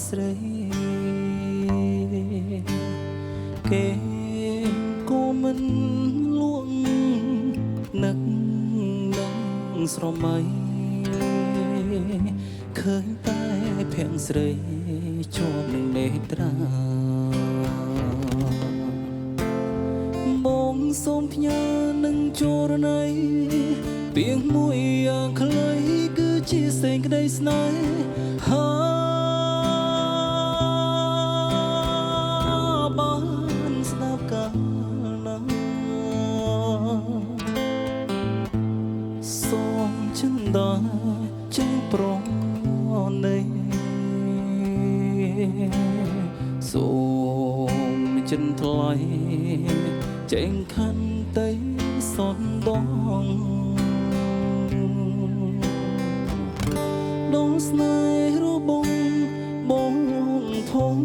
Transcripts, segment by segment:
ស្រីគេក៏មិនលួងនឹកនឹងស្រមៃឃើញតែភ័ក្រស្រីជាប់នឹងនេត្រាបងសូមផ្ញើនឹងជរណីពីងមួយយ៉ាងខ្លីគឺជាសេចក្តីស្នេហាបានស្ដាប់កាលណាសូមចិនដាចេញប្រណីសូមចិនថ្លៃចេញខន្តីសនដងដល់ស្នេហ៍របស់បងផង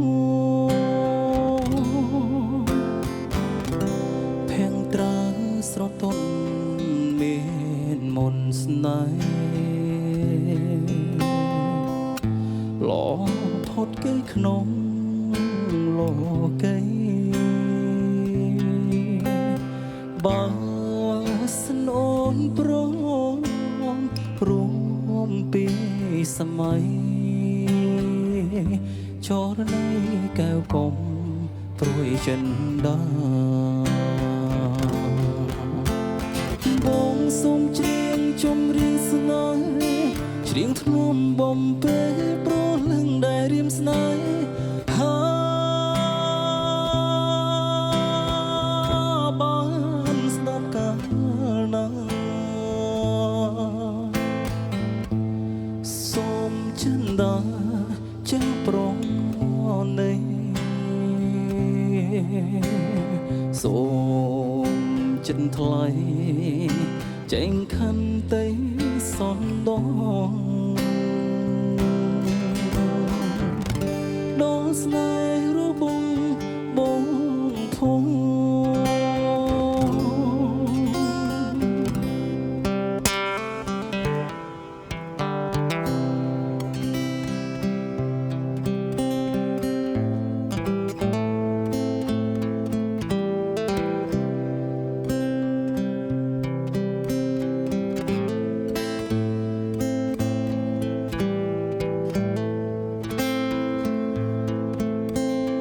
ភ័ក្រត្រាស្រទន់មានមន្តស្នេហ៍ឡោផុតគេក្នុងលោកីបើស្នូនព្រមរួមពីសម័យចរណីកែវកុំព្រួយចិនដាបងសូមច្រៀងចម្រៀងស្នេហ៍ច្រៀងធ្នមបំពេប្រលឹងដែលរៀមស្នេហ៍បានស្ដាប់កាលណាសូមចិនដាចេញប្រណីសូមចិនថ្លៃចេញខន្តីសនដងដល់ស្នេហ៍របស់បងផង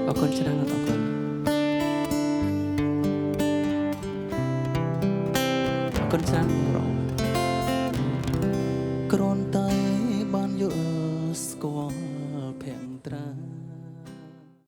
អរគុណច្រើនអរគុណច្រើនបង